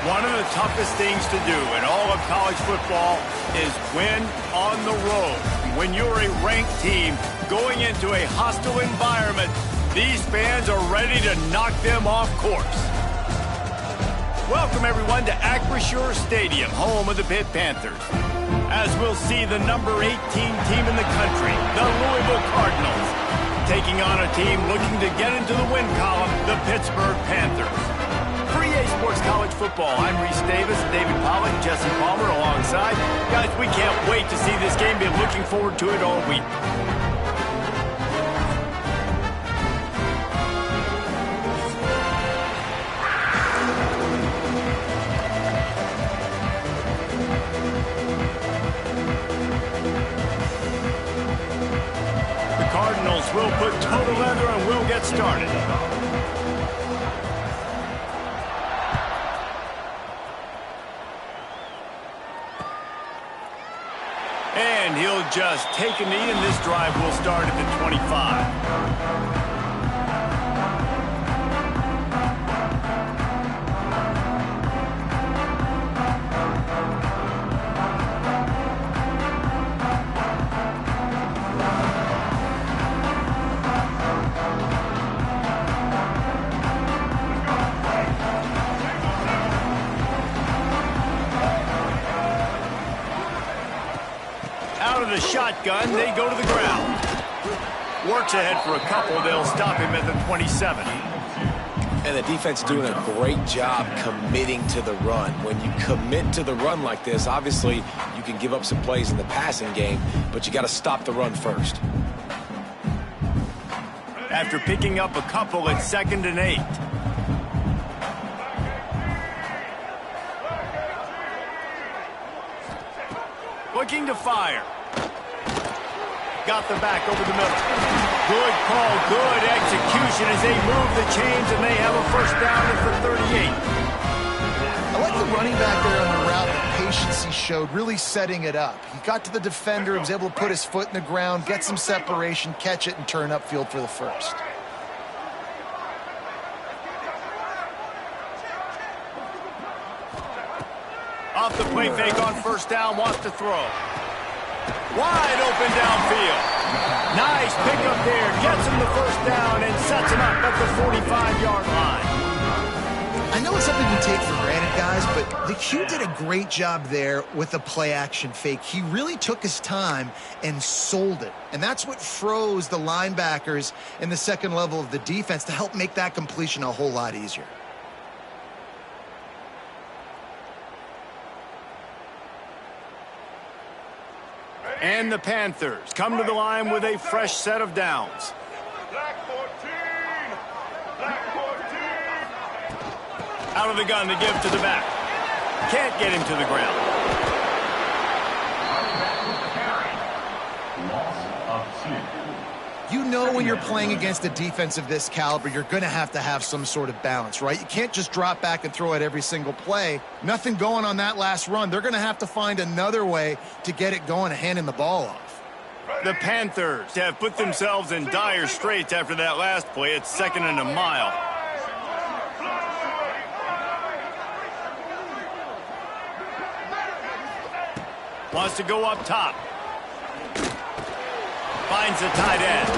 One of the toughest things to do in all of college football is win on the road. When you're a ranked team going into a hostile environment, these fans are ready to knock them off course. Welcome, everyone, to Acrisure Stadium, home of the Pitt Panthers. As we'll see the number 18 team in the country, the Louisville Cardinals, taking on a team looking to get into the win column, the Pittsburgh Panthers. For EA Sports College Football, I'm Reese Davis, David Pollack, Jesse Palmer alongside. Guys, we can't wait to see this game. Been looking forward to it all week. We'll put total leather and we'll get started. And he'll just take a knee, and this drive will start at the 25. The shotgun, they go to the ground. Works ahead for a couple. They'll stop him at the 27. And the defense doing a great job committing to the run. When you commit to the run like this, obviously you can give up some plays in the passing game, but you got to stop the run first. After picking up a couple, it's 2nd and 8. Looking to fire. Got the back over the middle. Good call, good execution as they move the chains, and they have a first down at the 38. I like the running back there on the route, the patience he showed, really setting it up. He got to the defender, he was able to put his foot in the ground, get some separation, catch it, and turn upfield for the first. Off the play fake on first down, wants to throw. Wide open downfield. Nice pickup there. Gets him the first down and sets him up at the 45-yard line. I know it's something we take for granted, guys, but the Q did a great job there with the play-action fake. He really took his time and sold it. And that's what froze the linebackers in the second level of the defense to help make that completion a whole lot easier. And the Panthers come to the line with a fresh set of downs. Black 14. Black 14. Out of the gun to give to the back. Can't get him to the ground. You know when you're playing against a defense of this caliber, you're going to have some sort of balance, right? You can't just drop back and throw it every single play. Nothing going on that last run. They're going to have to find another way to get it going and handing the ball off. The Panthers have put themselves in dire straits after that last play. It's 2nd and a mile. Wants to go up top. Finds the tight end.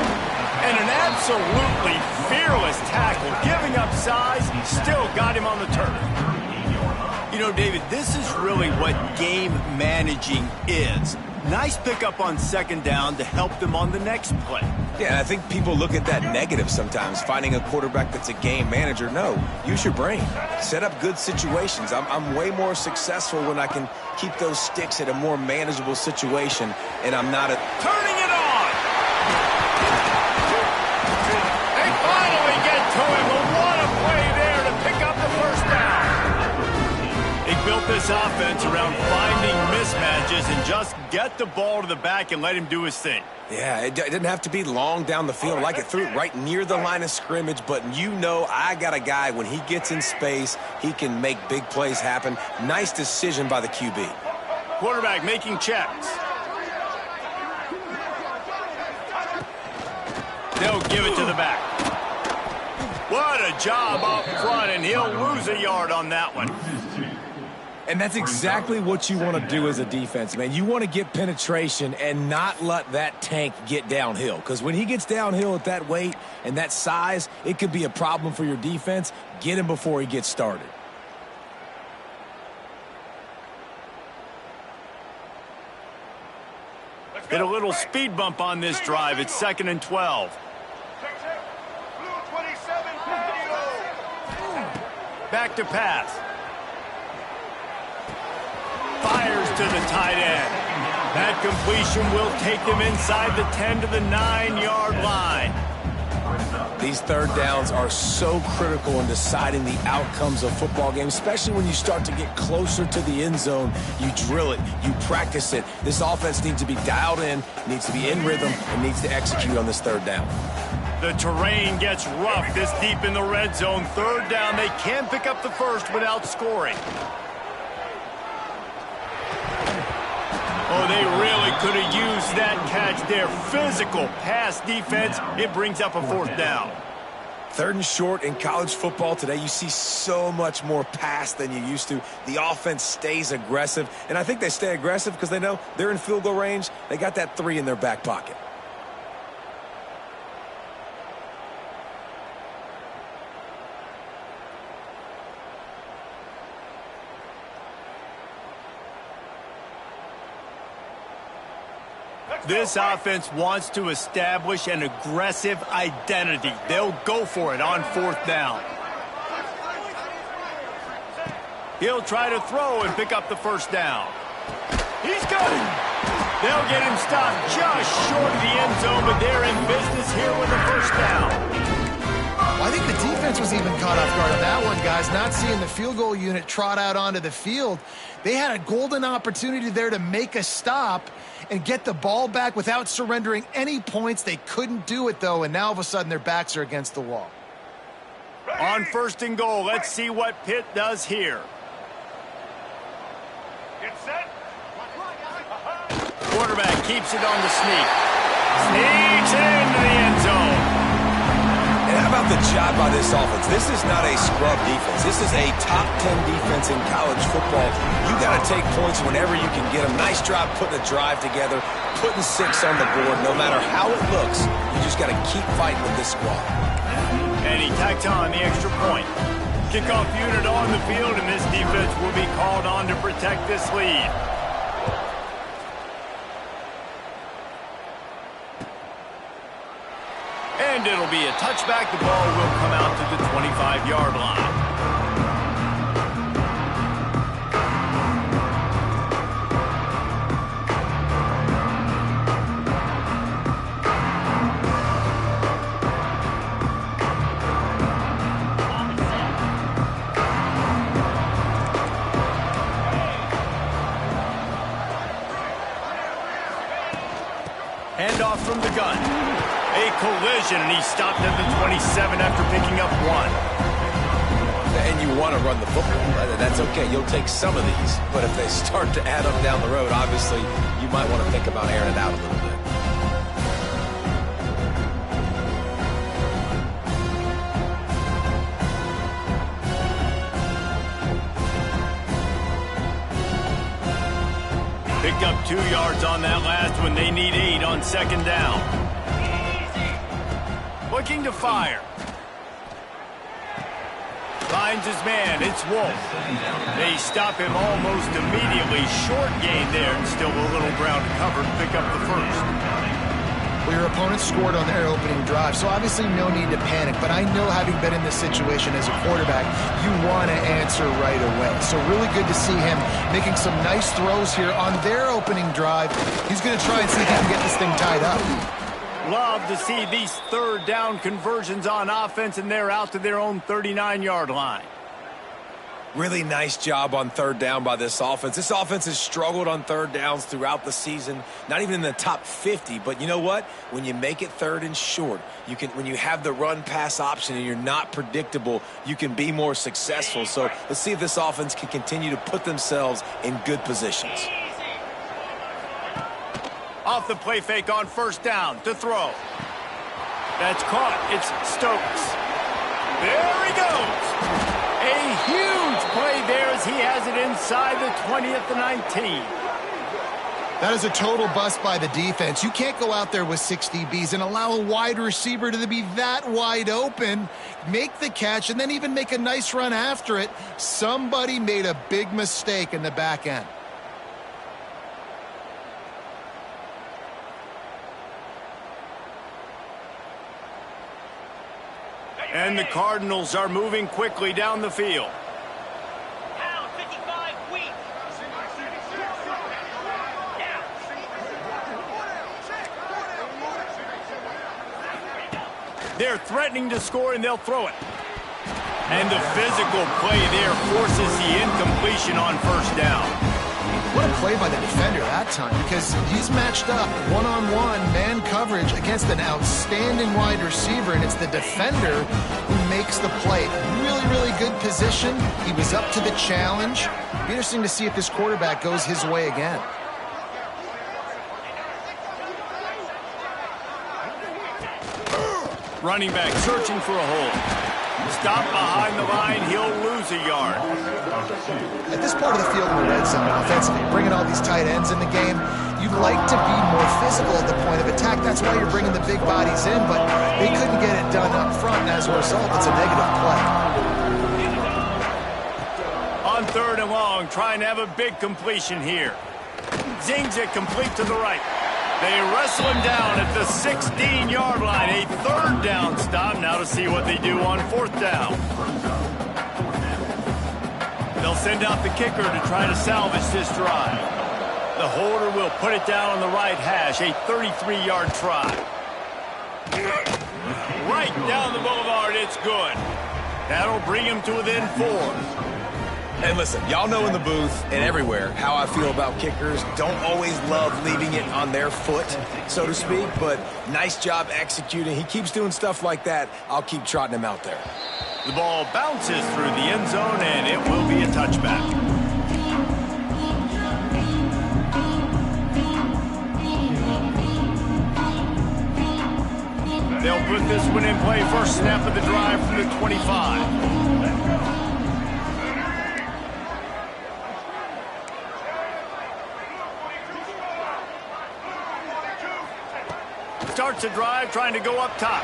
And an absolutely fearless tackle, giving up size, still got him on the turf. You know, David, this is really what game managing is. Nice pickup on 2nd down to help them on the next play. Yeah, and I think people look at that negative sometimes, finding a quarterback that's a game manager. No, use your brain. Set up good situations. I'm way more successful when I can keep those sticks at a more manageable situation, and I'm not turning it on! They finally get to him, but what a play there to pick up the first down. They built this offense around finding mismatches and just get the ball to the back and let him do his thing. Yeah, it didn't have to be long down the field. Like it threw it right near the line of scrimmage, but you know I got a guy, when he gets in space, he can make big plays happen. Nice decision by the QB. Quarterback making checks. They'll give it to the back. What a job up front, and he'll lose a yard on that one. And that's exactly what you want to do as a defense, man. You want to get penetration and not let that tank get downhill. Because when he gets downhill at that weight and that size, it could be a problem for your defense. Get him before he gets started. Hit a little speed bump on this drive. It's 2nd and 12. Blue 27, Back to pass. Fires to the tight end. That completion will take them inside the 10 to the 9-yard line. These third downs are so critical in deciding the outcomes of football games, especially when you start to get closer to the end zone. You drill it, you practice it. This offense needs to be dialed in, needs to be in rhythm, and needs to execute on this third down. The terrain gets rough this deep in the red zone. Third down, they can pick up the first without scoring. Oh, they really could have used that catch there. Physical pass defense. It brings up a 4th down. 3rd and short in college football today. You see so much more pass than you used to. The offense stays aggressive, and I think they stay aggressive because they know they're in field goal range. They got that 3 in their back pocket. This offense wants to establish an aggressive identity. They'll go for it on 4th down. He'll try to throw and pick up the first down. He's got it. They'll get him stopped just short of the end zone, but they're in business here with a first down. Well, I think the defense was even caught off guard on that one, guys. Not seeing the field goal unit trot out onto the field. They had a golden opportunity there to make a stop and get the ball back without surrendering any points. They couldn't do it, though, and now all of a sudden their backs are against the wall. On 1st and goal, let's see what Pitt does here. Get set. Quarterback keeps it on the sneak. Sneaks into the end zone. And how about the job by this offense? This is not a scrub defense. This is a top 10 defense in college football. You got to take points whenever you can get them. Nice job putting a drive together, putting 6 on the board. No matter how it looks, you just got to keep fighting with this squad. And he tacked on the extra point. Kickoff unit on the field, and this defense will be called on to protect this lead. And it'll be a touchback. The ball will come out to the 25-yard line. Handoff from the gun. A collision, and he stopped at the 27 after picking up 1. And you want to run the football. That's okay. You'll take some of these. But if they start to add up down the road, obviously, you might want to think about airing it out a little bit. Picked up 2 yards on that last one. They need 8 on 2nd down. Looking to fire. Finds his man. It's Wolf. They stop him almost immediately. Short gain there, and still a little ground to cover to pick up the first. Well, your opponent scored on their opening drive, so obviously no need to panic. But I know, having been in this situation as a quarterback, you want to answer right away. So really good to see him making some nice throws here on their opening drive. He's going to try and see if he can get this thing tied up. Love to see these 3rd down conversions on offense, and they're out to their own 39-yard line. Really nice job on 3rd down by this offense. This offense has struggled on 3rd downs throughout the season, not even in the top 50. But you know what? When you make it 3rd and short, you can. When you have the run-pass option and you're not predictable, you can be more successful. So let's see if this offense can continue to put themselves in good positions. Off the play fake on 1st down to throw. That's caught. It's Stokes. There he goes. A huge play there as he had has it inside the 20 at the 19. That is a total bust by the defense. You can't go out there with 6 DBs and allow a wide receiver to be that wide open, make the catch, and then even make a nice run after it. Somebody made a big mistake in the back end. And the Cardinals are moving quickly down the field. They're threatening to score, and they'll throw it. And the physical play there forces the incompletion on first down. What a play by the defender that time, because he's matched up one-on-one man coverage against an outstanding wide receiver, and it's the defender who makes the play. Really, really good position. He was up to the challenge. Be interesting to see if this quarterback goes his way again. Running back searching for a hole. Stop behind the line, he'll lose a yard. At this part of the field in the red zone offensively, bringing all these tight ends in the game, you'd like to be more physical at the point of attack. That's why you're bringing the big bodies in, but they couldn't get it done up front, and as a result, it's a negative play. On 3rd and long, trying to have a big completion here. Zings it complete to the right. They wrestle him down at the 16-yard line. A 3rd down stop. Now to see what they do on 4th down. They'll send out the kicker to try to salvage this drive. The holder will put it down on the right hash. A 33-yard try. Right down the boulevard. It's good. That'll bring him to within 4. And listen, y'all know in the booth and everywhere how I feel about kickers. Don't always love leaving it on their foot, so to speak, but nice job executing. He keeps doing stuff like that. I'll keep trotting him out there. The ball bounces through the end zone, and it will be a touchback. They'll put this one in play. First snap of the drive from the 25. Starts a drive trying to go up top.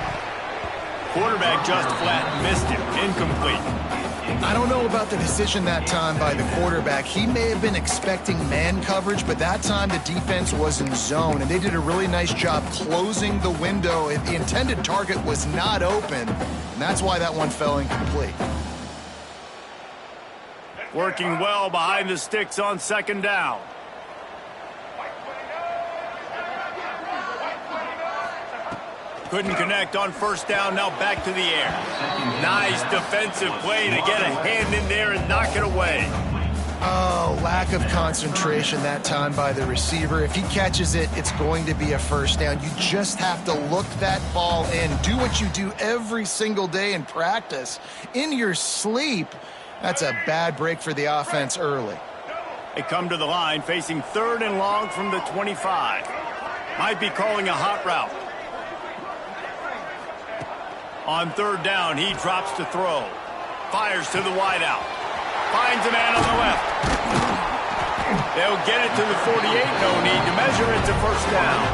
Quarterback just flat missed him. Incomplete. I don't know about the decision that time by the quarterback. He may have been expecting man coverage, but that time the defense was in zone, and they did a really nice job closing the window. The intended target was not open, and that's why that one fell incomplete. Working well behind the sticks on 2nd down. Couldn't connect on 1st down, now back to the air. Nice defensive play to get a hand in there and knock it away. Oh, lack of concentration that time by the receiver. If he catches it, it's going to be a 1st down. You just have to look that ball in. Do what you do every single day in practice. In your sleep, that's a bad break for the offense early. They come to the line facing 3rd and long from the 25. Might be calling a hot route. On 3rd down, he drops to throw. Fires to the wideout. Finds a man on the left. They'll get it to the 48. No need to measure. It's a 1st down.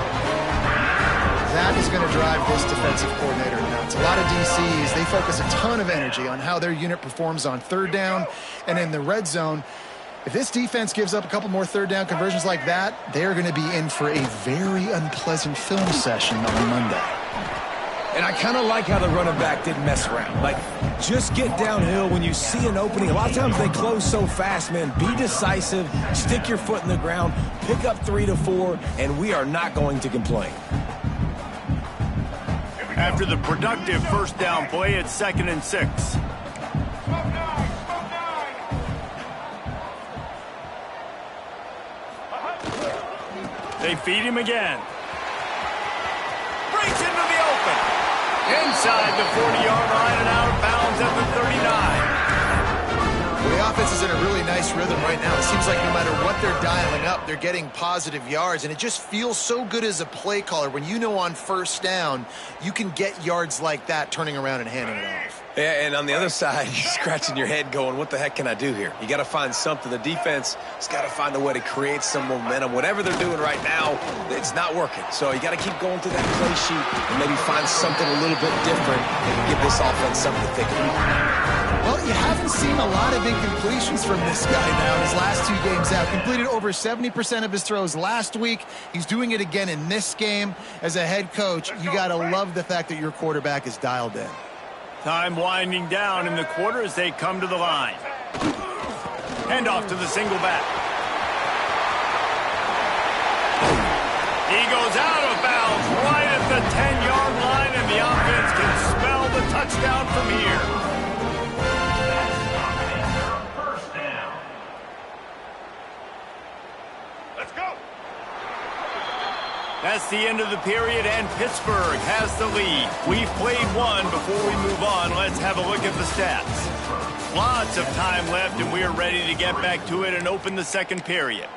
That is going to drive this defensive coordinator nuts. A lot of DCs, they focus a ton of energy on how their unit performs on 3rd down and in the red zone. If this defense gives up a couple more 3rd down conversions like that, they're going to be in for a very unpleasant film session on Monday. And I kind of like how the running back didn't mess around. Like, just get downhill when you see an opening. A lot of times they close so fast, man. Be decisive, stick your foot in the ground, pick up 3 to 4, and we are not going to complain. After the productive 1st down play, it's 2nd and 6. They feed him again. Breaks into the open. Inside the 40-yard line and out of bounds at the 39. Well, the offense is in a really nice rhythm right now. It seems like no matter what they're dialing up, they're getting positive yards, and it just feels so good as a play caller when you know on first down you can get yards like that turning around and handing it off. Yeah, and on the other side, you're scratching your head going, what the heck can I do here? You got to find something. The defense has got to find a way to create some momentum. Whatever they're doing right now, it's not working. So you got to keep going through that play sheet and maybe find something a little bit different and give this offense something to think about. Well, you haven't seen a lot of incompletions from this guy now his last 2 games out. Completed over 70% of his throws last week. He's doing it again in this game. As a head coach, you got to love the fact that your quarterback is dialed in. Time winding down in the quarter as they come to the line. Hand off to the single back. He goes out of bounds right at the 10-yard line, and the offense can spell the touchdown from here. First down. Let's go. That's the end of the period, and Pittsburgh has the lead. We've played one. Before we move on, let's have a look at the stats. Lots of time left, and we're ready to get back to it and open the second period.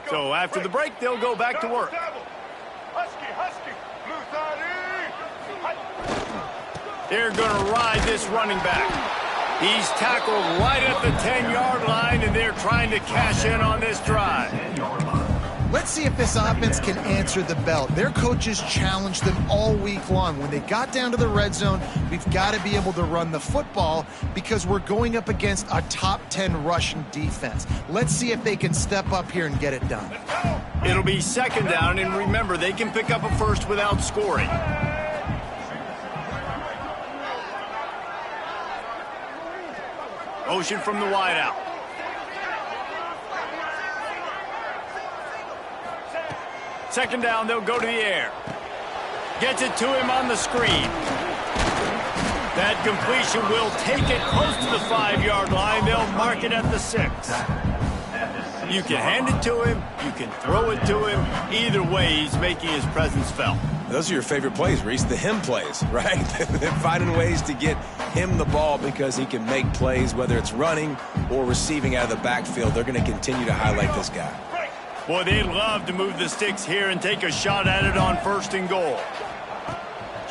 So after the break, they'll go back to work. Husky, They're going to ride this running back. He's tackled right at the 10-yard line, and they're trying to cash in on this drive. Let's see if this offense can answer the bell. Their coaches challenged them all week long. When they got down to the red zone, we've got to be able to run the football because we're going up against a top 10 rushing defense. Let's see if they can step up here and get it done. It'll be second down, and remember, they can pick up a first without scoring. Motion from the wideout. Second down, they'll go to the air. Gets it to him on the screen. That completion will take it close to the 5-yard line. They'll mark it at the 6. You can hand it to him. You can throw it to him. Either way, he's making his presence felt. Those are your favorite plays, Reese, the him plays, right? They're finding ways to get him the ball because he can make plays, whether it's running or receiving out of the backfield. They're going to continue to highlight this guy. Boy, they'd love to move the sticks here and take a shot at it on 1st and goal.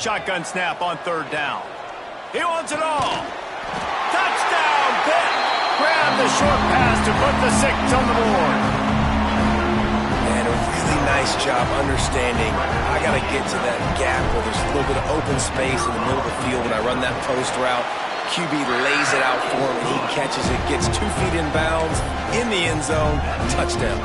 Shotgun snap on 3rd down. He wants it all. Touchdown, Pitt! Grab the short pass to put the 6 on the board. And a really nice job understanding I got to get to that gap where there's a little bit of open space in the middle of the field when I run that post route. QB lays it out for him, and he catches it, gets 2 feet in bounds, in the end zone, touchdown.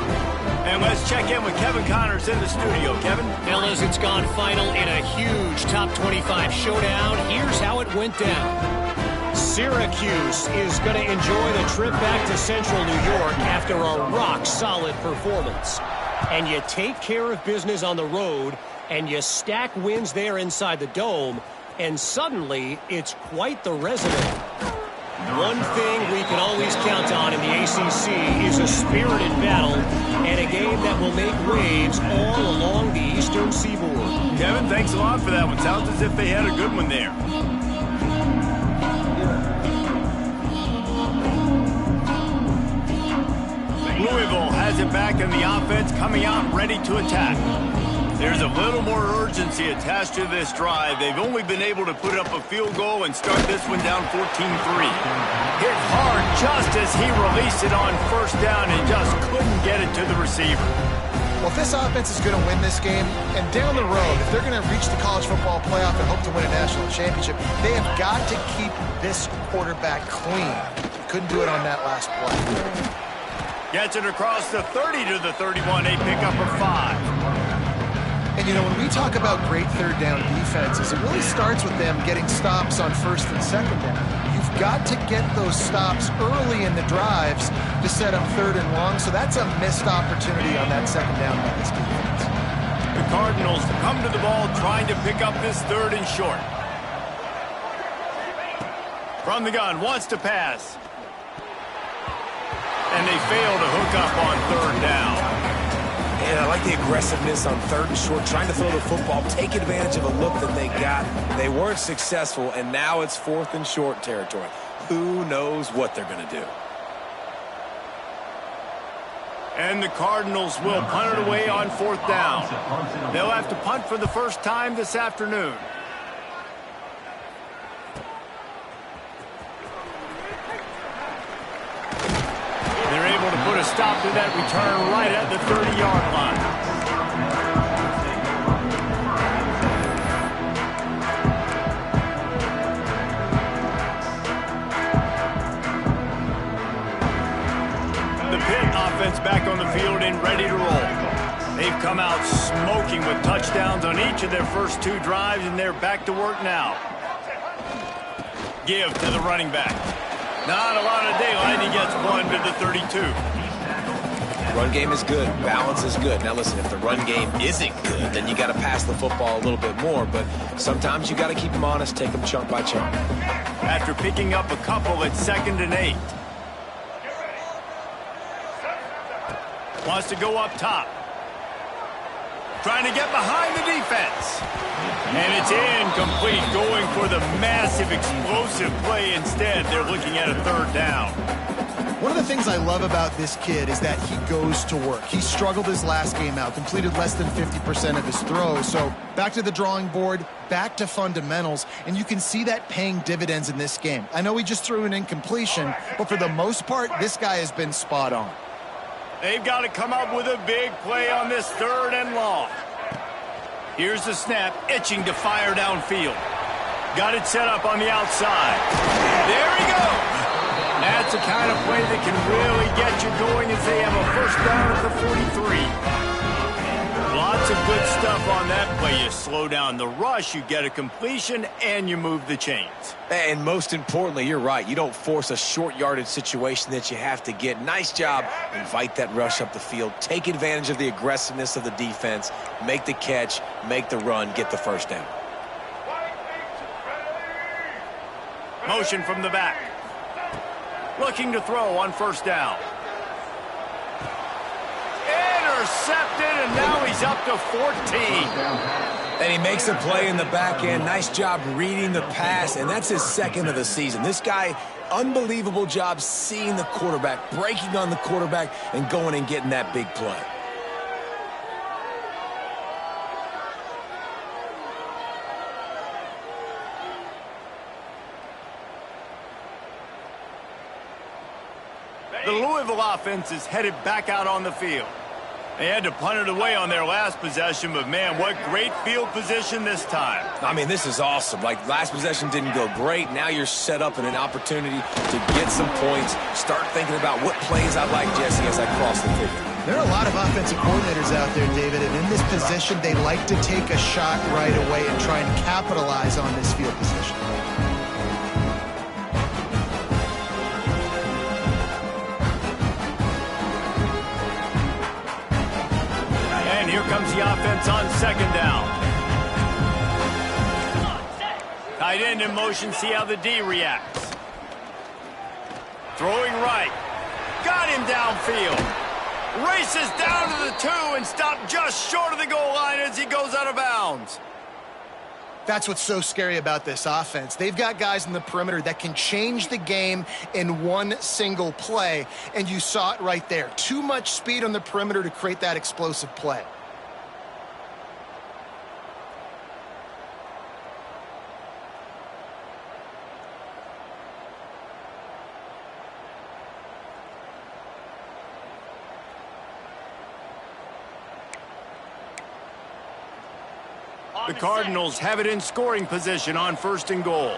And let's check in with Kevin Connors in the studio. Kevin? Fellas, it's gone final in a huge top 25 showdown. Here's how it went down. Syracuse is going to enjoy the trip back to Central New York after a rock-solid performance. And you take care of business on the road, and you stack wins there inside the Dome, and suddenly it's quite the resume. One thing we can always count on in the ACC is a spirited battle and a game that will make waves all along the Eastern Seaboard. Kevin, thanks a lot for that one. Sounds as if they had a good one there. Louisville has it back, and the offense coming out ready to attack. There's a little more urgency attached to this drive. They've only been able to put up a field goal and start this one down 14-3. Hit hard just as he released it on 1st down and just couldn't get it to the receiver. Well, if this offense is going to win this game, and down the road, if they're going to reach the college football playoff and hope to win a national championship, they have got to keep this quarterback clean. Couldn't do it on that last play. Gets it across the 30 to the 31, a pickup of 5. And, you know, when we talk about great 3rd down defenses, it really starts with them getting stops on 1st and 2nd down. You've got to get those stops early in the drives to set up 3rd and long, so that's a missed opportunity on that 2nd down by this defense. The Cardinals come to the ball trying to pick up this 3rd and short. From the gun, wants to pass. And they fail to hook up on third down. And I like the aggressiveness on third and short, trying to throw the football, take advantage of a look that they got. They weren't successful, and now it's fourth and short territory. Who knows what they're going to do? And the Cardinals will punt it away on fourth down. They'll have to punt for the first time this afternoon. They're able to put a stop to that return right at the 30-yard line. The Pitt offense back on the field and ready to roll. They've come out smoking with touchdowns on each of their first two drives, and they're back to work now. Give to the running back. Not a lot of daylight. He gets one to the 32. Run game is good. Balance is good. Now, listen, if the run game isn't good, then you got to pass the football a little bit more. But sometimes you got to keep them honest, take them chunk by chunk. After picking up a couple at 2nd and 8. Wants to go up top. Trying to get behind the defense. And it's incomplete, going for the massive explosive play instead. They're looking at a third down. One of the things I love about this kid is that he goes to work. He struggled his last game out, completed less than 50% of his throws. So back to the drawing board, back to fundamentals, and you can see that paying dividends in this game. I know he just threw an incompletion, but for the most part, this guy has been spot on. They've got to come up with a big play on this 3rd and long. Here's the snap, itching to fire downfield. Got it set up on the outside. There he goes. That's the kind of play that can really get you going as they have a first down at the 43. Lots of good stuff on that play. You slow down the rush, you get a completion, and you move the chains. And most importantly, you're right. You don't force a short yardage situation that you have to get. Nice job. Invite that rush up the field. Take advantage of the aggressiveness of the defense. Make the catch. Make the run. Get the first down. Motion from the back. Looking to throw on first down. Intercepted, and now he's up to 14. And he makes a play in the back end. Nice job reading the pass, and that's his 2nd of the season. This guy, unbelievable job seeing the quarterback, breaking on the quarterback, and going and getting that big play. The Louisville offense is headed back out on the field. They had to punt it away on their last possession, but man, what great field position this time. I mean, this is awesome. Like, last possession didn't go great. Now you're set up in an opportunity to get some points. Start thinking about what plays I like, Jesse, as I cross the field. There are a lot of offensive coordinators out there, David, and in this position, they like to take a shot right away and try and capitalize on this field position. Here comes the offense on 2nd down. Tight end in motion, see how the D reacts. Throwing right. Got him downfield. Races down to the 2 and stopped just short of the goal line as he goes out of bounds. That's what's so scary about this offense. They've got guys in the perimeter that can change the game in one single play, and you saw it right there. Too much speed on the perimeter to create that explosive play. The Cardinals have it in scoring position on 1st and goal.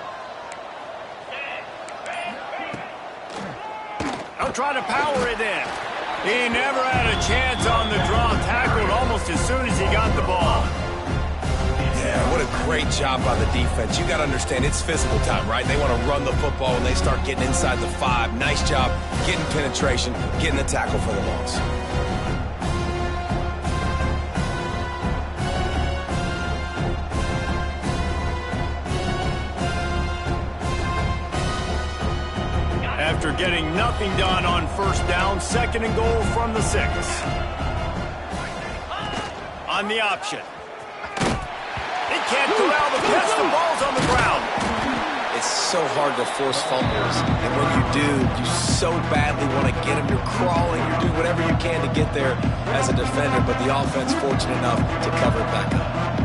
They'll try to power it in. He never had a chance on the draw. Tackled almost as soon as he got the ball. Yeah, what a great job by the defense. You got to understand, it's physical time, right? They want to run the football when they start getting inside the 5. Nice job getting penetration, getting the tackle for the loss. After getting nothing done on first down, 2nd and goal from the 6. On the option. He can't corral the pitch. The ball's on the ground. It's so hard to force fumbles, and when you do, you so badly want to get them. You're crawling, you're doing whatever you can to get there as a defender, but the offense fortunate enough to cover it back up.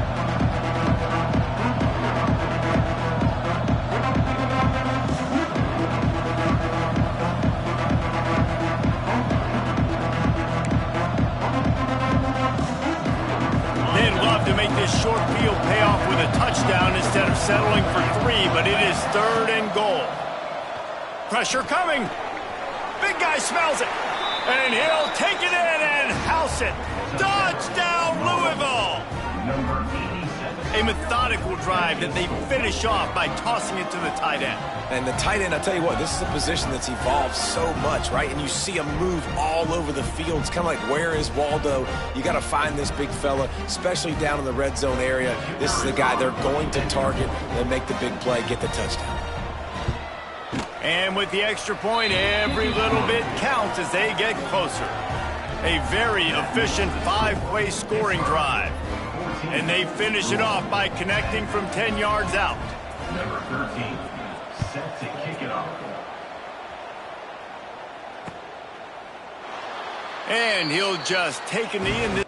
Short field payoff with a touchdown instead of settling for 3, but it is 3rd and goal. Pressure coming. Big guy smells it. And he'll take it in and house it. Touchdown, Louisville. Number 87. A methodical drive that they finish off by tossing it to the tight end. And the tight end, I'll tell you what, this is a position that's evolved so much, right? And you see him move all over the field. It's kind of like, where is Waldo? You got to find this big fella, especially down in the red zone area. This is the guy they're going to target and make the big play, get the touchdown. And with the extra point, every little bit counts as they get closer. A very efficient 5-play scoring drive. And they finish it off by connecting from 10 yards out. Number 13. Set to kick it off. And he'll just take a knee in this.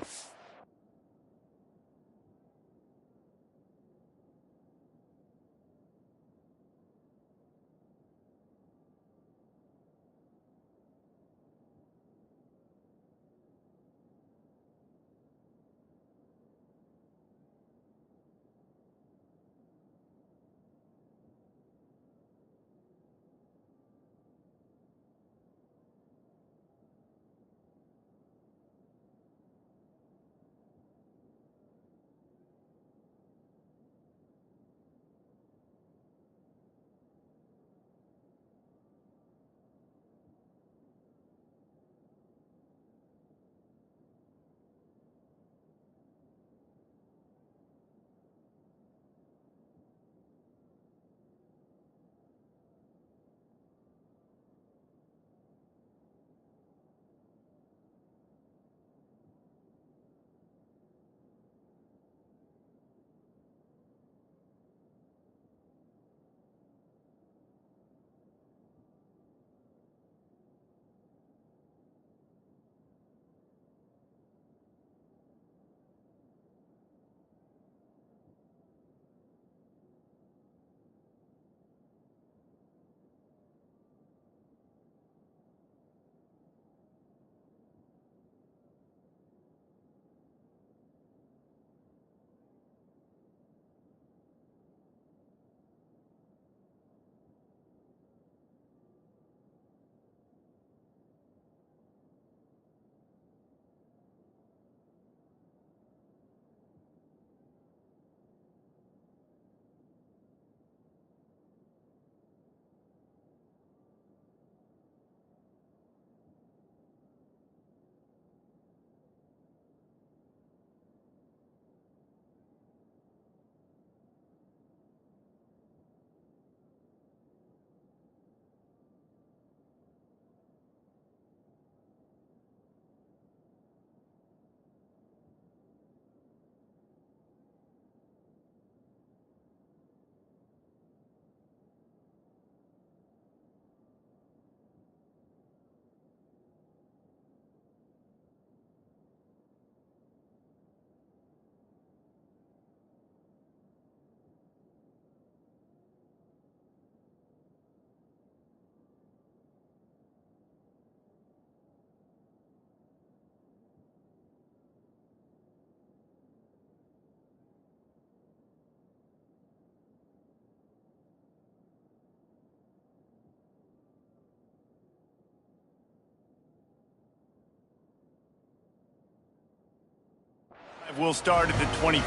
We'll start at the 25.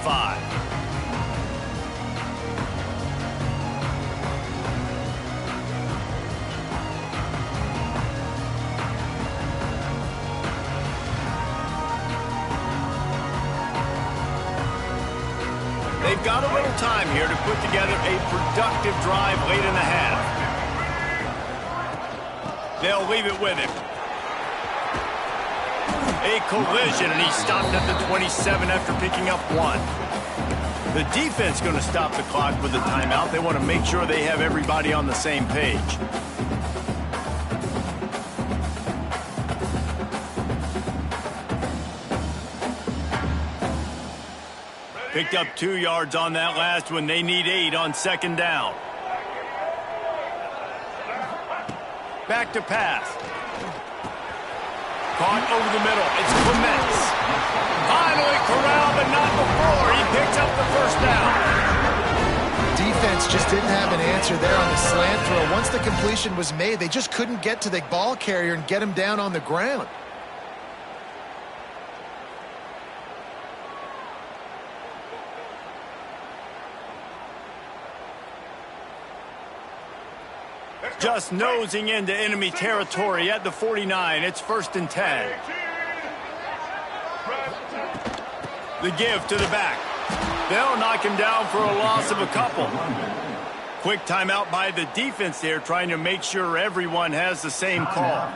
They've got a little time here to put together a productive drive late in the half. They'll leave it with him. A collision, and he stopped at the 27 after picking up 1. The defense going to stop the clock with a timeout. They want to make sure they have everybody on the same page. Picked up 2 yards on that last one. They need 8 on 2nd down. Back to pass. Caught over the middle. It's Clements. Finally corralled, but not before. He picks up the 1st down. Defense just didn't have an answer there on the slant throw. Once the completion was made, they just couldn't get to the ball carrier and get him down on the ground. Just nosing into enemy territory at the 49. It's 1st and 10. The give to the back. They'll knock him down for a loss of a couple. Quick timeout by the defense there, trying to make sure everyone has the same call.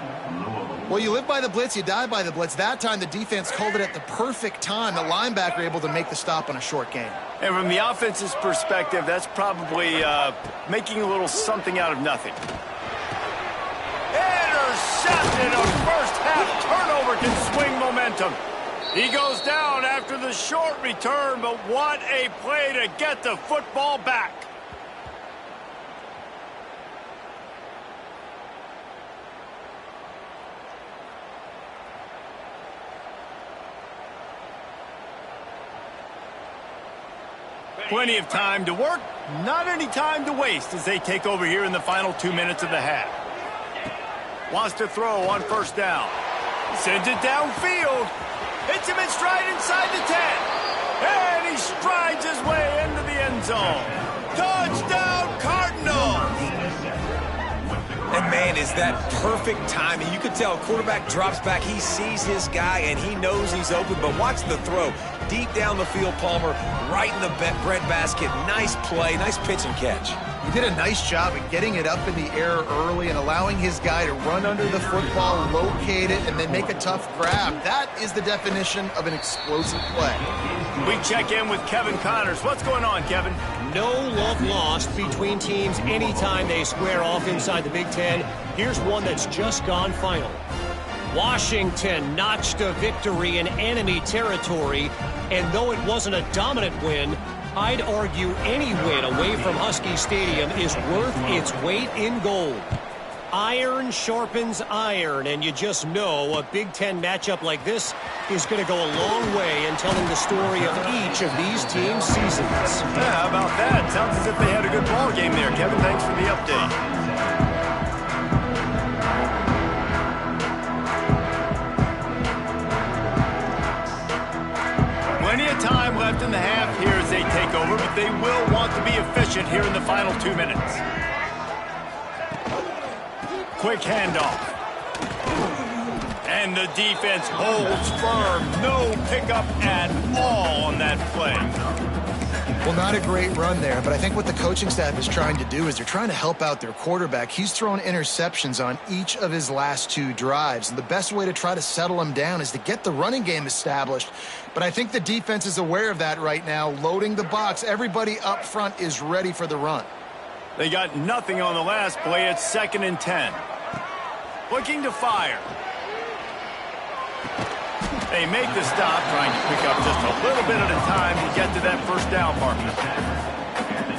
Well, you live by the blitz, you die by the blitz. That time the defense called it at the perfect time. The linebacker able to make the stop on a short gain. And from the offense's perspective, that's probably making a little something out of nothing. Intercepted! A first-half turnover can swing momentum. He goes down after the short return, but what a play to get the football back. Plenty of time to work, not any time to waste as they take over here in the final 2 minutes of the half. Wants to throw on 1st down. Sends it downfield. Hits him in stride inside the 10. And he strides his way into the end zone. Touchdown, Cardinals! And, man, is that perfect timing. You can tell quarterback drops back. He sees his guy, and he knows he's open. But watch the throw. Deep down the field, Palmer, right in the breadbasket. Nice play, nice pitch and catch. He did a nice job at getting it up in the air early and allowing his guy to run under the football, locate it, and then make a tough grab. That is the definition of an explosive play. We check in with Kevin Connors. What's going on, Kevin? No love lost between teams anytime they square off inside the Big Ten. Here's one that's just gone final. Washington notched a victory in enemy territory, and though it wasn't a dominant win, I'd argue any win away from Husky Stadium is worth its weight in gold. Iron sharpens iron, and you just know a Big Ten matchup like this is going to go a long way in telling the story of each of these teams' seasons. Yeah, how about that? Sounds as if they had a good ball game there, Kevin. Thanks for the update. Plenty of time left in the half here as they take over, but they will want to be efficient here in the final 2 minutes. Quick handoff. And the defense holds firm. No pickup at all on that play. Well, not a great run there, but I think what the coaching staff is trying to do is they're trying to help out their quarterback. He's thrown interceptions on each of his last 2 drives, and the best way to try to settle him down is to get the running game established. But I think the defense is aware of that right now, loading the box. Everybody up front is ready for the run. They got nothing on the last play. It's 2nd and 10. Looking to fire. They make the stop, trying to pick up just a little bit at a time to get to that 1st down marker.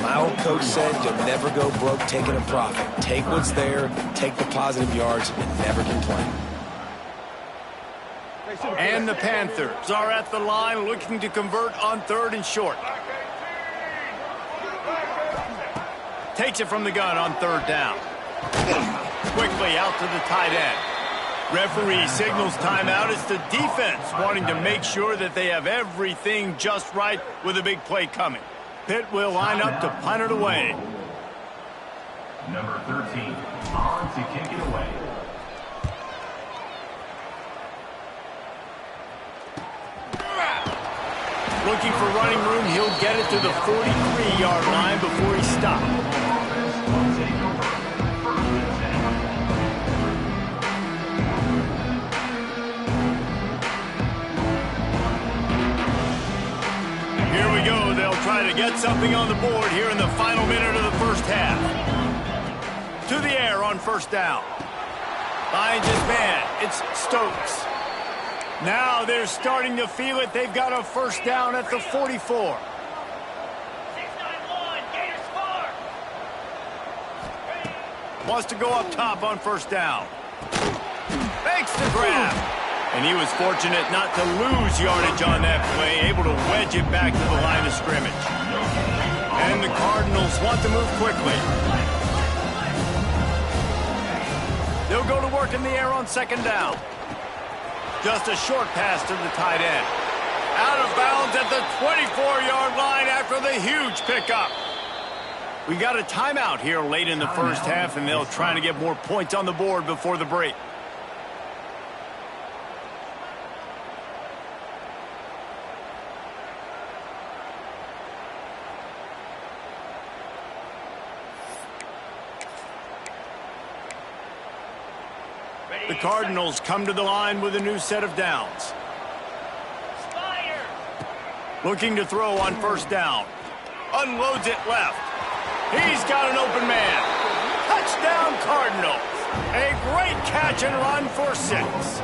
My old coach said you'll never go broke taking a profit. Take what's there, take the positive yards, and never complain. And the Panthers are at the line looking to convert on 3rd and short. Takes it from the gun on 3rd down. Quickly out to the tight end. Referee signals timeout. It's the defense wanting to make sure that they have everything just right with a big play coming. Pitt will line up to punt it away. Number 13, on to kick it away. Looking for running room. He'll get it to the 43-yard line before he stops. try to get something on the board here in the final minute of the first half. To the air on first down. Finds his man. It's Stokes. Now they're starting to feel it. They've got a first down at the 44. Wants to go up top on first down. Makes the grab. And he was fortunate not to lose yardage on that play, able to wedge it back to the line of scrimmage. And the Cardinals want to move quickly. They'll go to work in the air on second down. Just a short pass to the tight end. Out of bounds at the 24-yard line after the huge pickup. We got a timeout here late in the first half, and they'll try to get more points on the board before the break. The Cardinals come to the line with a new set of downs. Looking to throw on first down. Unloads it left. He's got an open man. Touchdown Cardinals. A great catch and run for 6.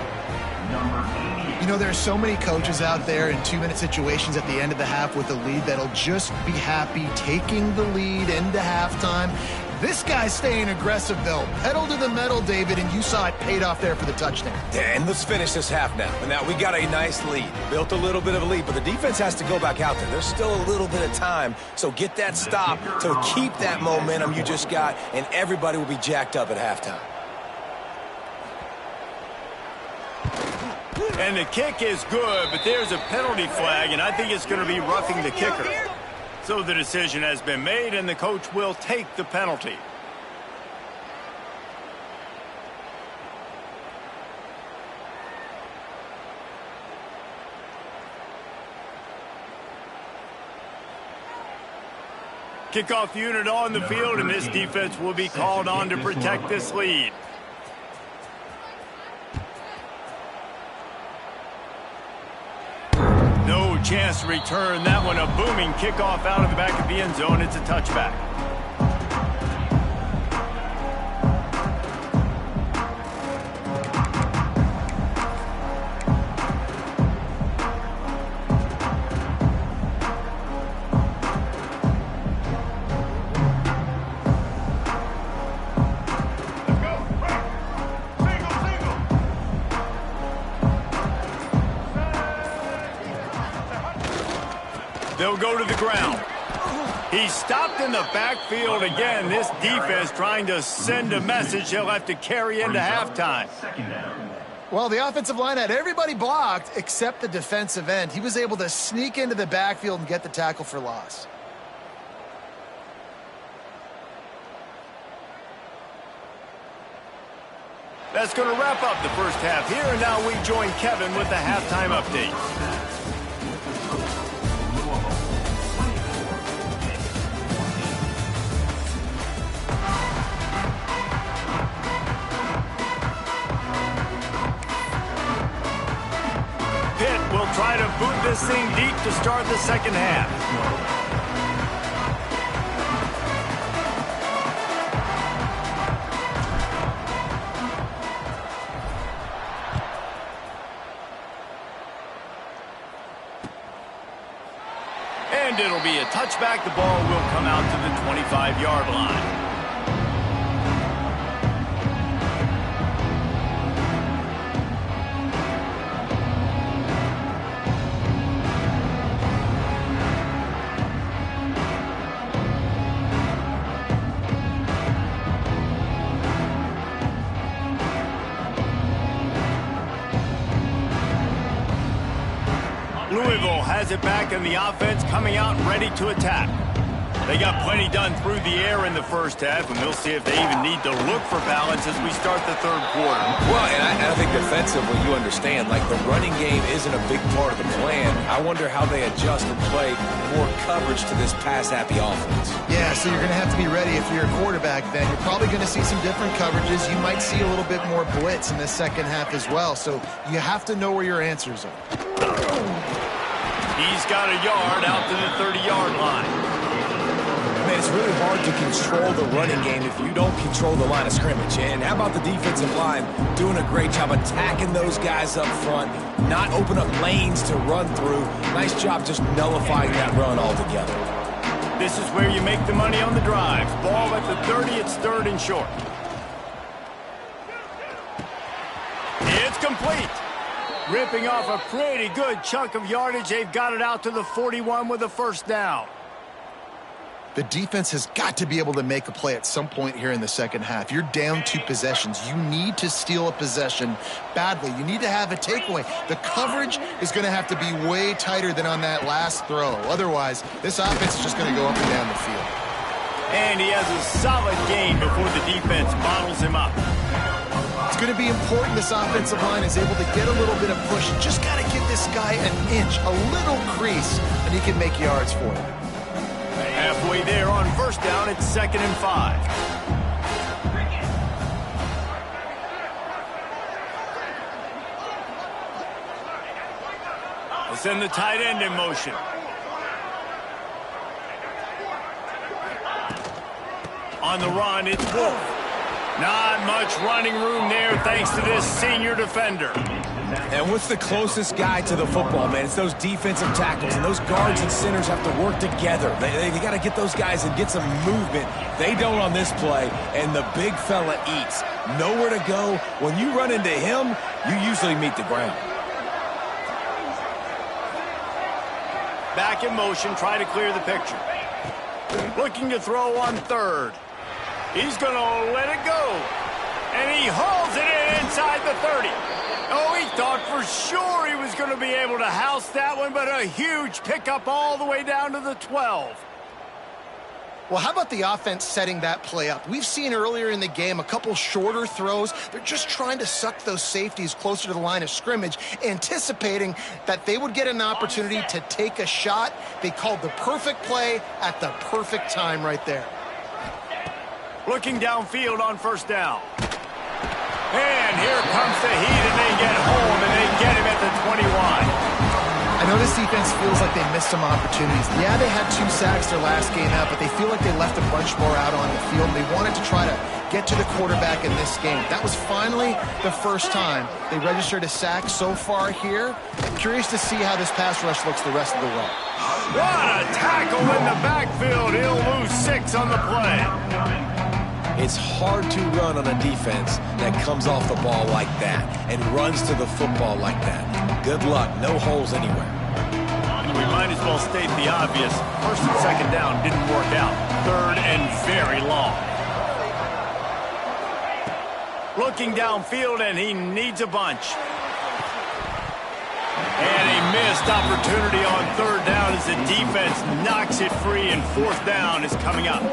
You know, there's so many coaches out there in 2-minute situations at the end of the half with the lead that'll just be happy taking the lead into halftime. This guy's staying aggressive, though. Pedal to the metal, David, and you saw it paid off there for the touchdown. Yeah, and let's finish this half now. And now we got a nice lead. Built a little bit of a lead, but the defense has to go back out there. There's still a little bit of time, so get that stop to keep that momentum you just got, and everybody will be jacked up at halftime. And the kick is good, but there's a penalty flag, and I think it's going to be roughing the kicker. So the decision has been made, and the coach will take the penalty. Kickoff unit on the field, and this defense will be called on to protect this lead. No chance to return that one. A booming kickoff out of the back of the end zone. It's a touchback. They'll go to the ground. He's stopped in the backfield again. This defense trying to send a message they'll have to carry into halftime. Well, the offensive line had everybody blocked except the defensive end. He was able to sneak into the backfield and get the tackle for loss. That's going to wrap up the first half here, and now we join Kevin with the halftime update. Will try to boot this thing deep to start the second half. And it'll be a touchback. The ball will come out to the 25-yard line. Louisville has it back, and the offense coming out ready to attack. They got plenty done through the air in the first half, and we'll see if they even need to look for balance as we start the third quarter. Well, and I think defensively, you understand, like the running game isn't a big part of the plan. I wonder how they adjust and play more coverage to this pass-happy offense. Yeah, so you're going to have to be ready if you're a quarterback then. You're probably going to see some different coverages. You might see a little bit more blitz in the second half as well, so you have to know where your answers are. He's got a yard out to the 30-yard line. Man, it's really hard to control the running game if you don't control the line of scrimmage. And how about the defensive line doing a great job attacking those guys up front, not open up lanes to run through. Nice job just nullifying that run altogether. This is where you make the money on the drives. Ball at the 30, it's 3rd and short. It's complete. Ripping off a pretty good chunk of yardage. They've got it out to the 41 with a 1st down. The defense has got to be able to make a play at some point here in the second half. You're down 2 possessions. You need to steal a possession badly. You need to have a takeaway. The coverage is going to have to be way tighter than on that last throw. Otherwise, this offense is just going to go up and down the field. And he has a solid gain before the defense bottles him up. It's going to be important this offensive line is able to get a little bit of push. Just got to give this guy an inch, a little crease, and he can make yards for you. Halfway there on 1st down, it's 2nd and 5. They send the tight end in motion. On the run, it's Wolf. Not much running room there thanks to this senior defender. And what's the closest guy to the football, man? It's those defensive tackles, and those guards and centers have to work together. They got to get those guys and get some movement. They don't on this play, and the big fella eats. Nowhere to go. When you run into him, you usually meet the ground. Back in motion, try to clear the picture. Looking to throw on 3rd. He's going to let it go. And he hauls it in inside the 30. Oh, he thought for sure he was going to be able to house that one, but a huge pickup all the way down to the 12. Well, how about the offense setting that play up? We've seen earlier in the game a couple shorter throws. They're just trying to suck those safeties closer to the line of scrimmage, anticipating that they would get an opportunity to take a shot. They called the perfect play at the perfect time right there. Looking downfield on 1st down. And here comes the heat, and they get home, and they get him at the 21. I know this defense feels like they missed some opportunities. Yeah, they had 2 sacks their last game out, but they feel like they left a bunch more out on the field. They wanted to try to get to the quarterback in this game. That was finally the first time they registered a sack so far here. Curious to see how this pass rush looks the rest of the way. What a tackle in the backfield. He'll lose 6 on the play. It's hard to run on a defense that comes off the ball like that and runs to the football like that. Good luck. No holes anywhere. We might as well state the obvious. 1st and 2nd down didn't work out. 3rd and very long. Looking downfield, and he needs a bunch. And a missed opportunity on 3rd down as the defense knocks it free, and 4th down is coming up.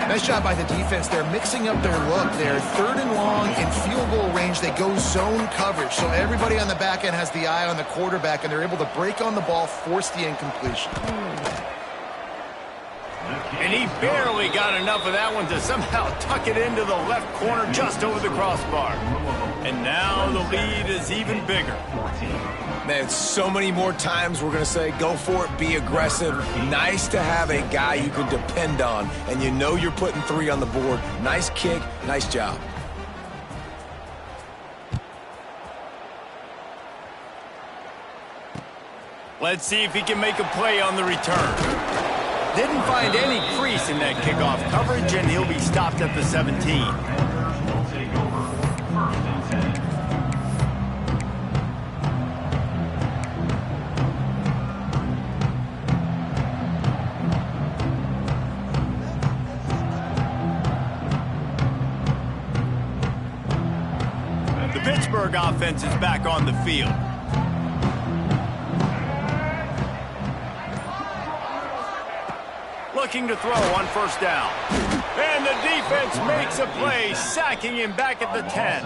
Nice job by the defense. They're mixing up their look. They're 3rd and long in field goal range. They go zone coverage. So everybody on the back end has the eye on the quarterback, and they're able to break on the ball, force the incompletion. And he barely got enough of that one to somehow tuck it into the left corner just over the crossbar. And now the lead is even bigger. Man, so many more times we're going to say, go for it, be aggressive. Nice to have a guy you can depend on, and you know you're putting 3 on the board. Nice kick, nice job. Let's see if he can make a play on the return. Didn't find any crease in that kickoff coverage, and he'll be stopped at the 17. The Pittsburgh offense is back on the field. Looking to throw on 1st down. And the defense makes a play, sacking him back at the 10.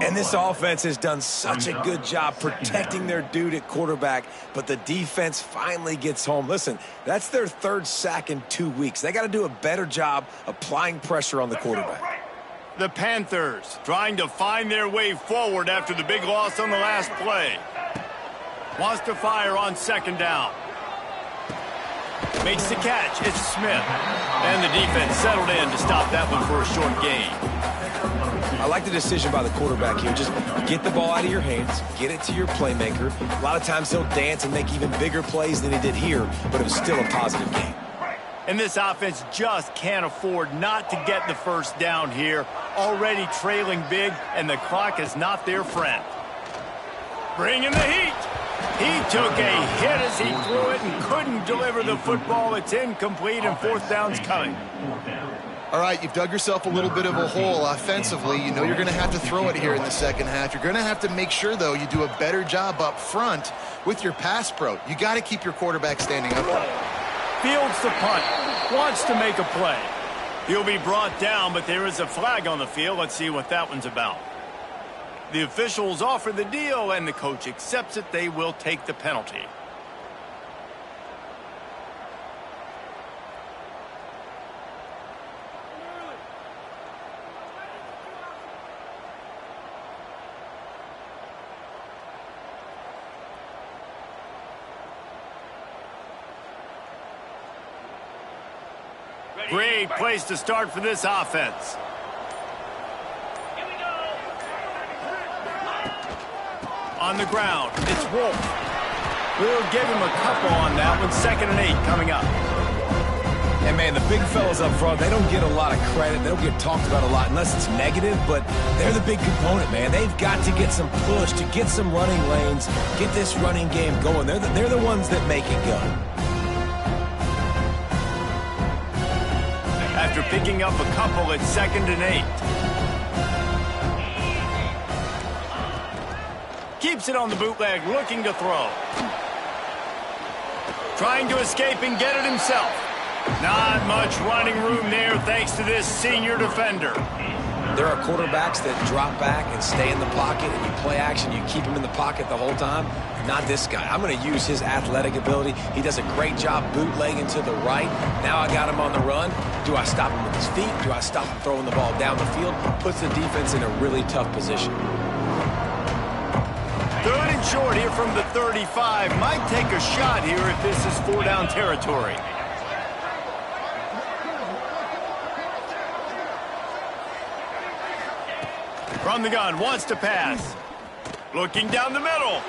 And this offense has done such a good job protecting their dude at quarterback, but the defense finally gets home. Listen, that's their 3rd sack in 2 weeks. They got to do a better job applying pressure on the quarterback. The Panthers trying to find their way forward after the big loss on the last play. Wants to fire on second down. Makes the catch. It's Smith. And the defense settled in to stop that one for a short gain. I like the decision by the quarterback here. Just get the ball out of your hands, get it to your playmaker. A lot of times he'll dance and make even bigger plays than he did here, but it was still a positive game. And this offense just can't afford not to get the first down here. Already trailing big, and the clock is not their friend. Bringing the heat. He took a hit as he threw it and couldn't deliver the football. It's incomplete, and fourth down's coming. All right, you've dug yourself a little bit of a hole offensively. You know you're going to have to throw it here in the second half. You're going to have to make sure, though, you do a better job up front with your pass pro. You got to keep your quarterback standing up there. Fields the punt. Wants to make a play. He'll be brought down, but there is a flag on the field. Let's see what that one's about. The officials offer the deal, and the coach accepts it. They will take the penalty. Great place to start for this offense. On the ground, it's Wolf. We'll give him a couple on that one. 2nd and 8 coming up. And, man, the big fellas up front, they don't get a lot of credit. They don't get talked about a lot unless it's negative, but they're the big component, man. They've got to get some push, to get some running lanes, get this running game going. They're the ones that make it go. After picking up a couple at 2nd and 8. Keeps it on the bootleg, looking to throw. Trying to escape and get it himself. Not much running room there thanks to this senior defender. There are quarterbacks that drop back and stay in the pocket, and you play action, you keep him in the pocket the whole time. Not this guy. I'm going to use his athletic ability. He does a great job bootlegging to the right. Now I got him on the run. Do I stop him with his feet? Do I stop him throwing the ball down the field? Puts the defense in a really tough position. 3rd and short here from the 35. Might take a shot here if this is 4-down territory. From the gun, wants to pass. Looking down the middle.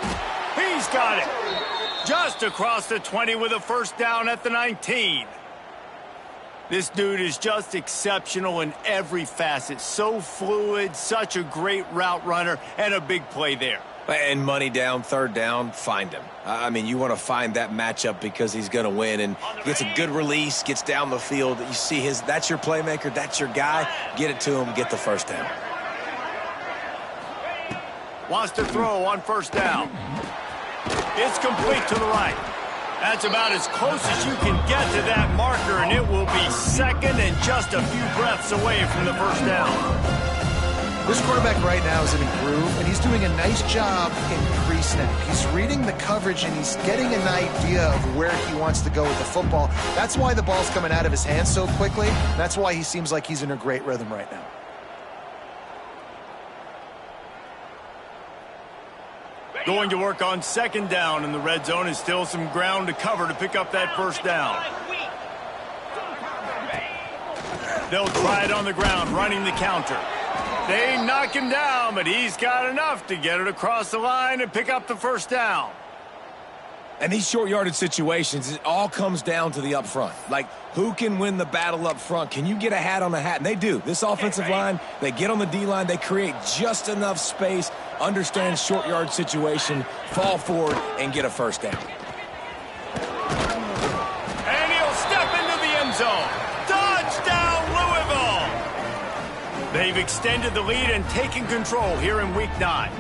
He's got it. Just across the 20 with a first down at the 19. This dude is just exceptional in every facet. So fluid, such a great route runner, and a big play there. And money down, 3rd down, find him. I mean, you want to find that matchup because he's going to win, and gets a good release, gets down the field. You see that's your playmaker, that's your guy. Get it to him, get the first down. Wants to throw on first down. It's complete to the right. That's about as close as you can get to that marker, and it will be 2nd and just a few breaths away from the first down. This quarterback right now is in a groove, and he's doing a nice job in pre-snap. He's reading the coverage, and he's getting an idea of where he wants to go with the football. That's why the ball's coming out of his hands so quickly. That's why he seems like he's in a great rhythm right now. Going to work on 2nd down in the red zone. Is still some ground to cover to pick up that first down. They'll try it on the ground, running the counter. They knock him down, but he's got enough to get it across the line and pick up the first down. And these short yardage situations, it all comes down to the up front. Like, who can win the battle up front? Can you get a hat on a hat? And they do. This offensive line, they get on the D-line, they create just enough space, understand short yard situation, fall forward, and get a first down. And he'll step into the end zone. Touchdown, Louisville! They've extended the lead and taken control here in Week 9.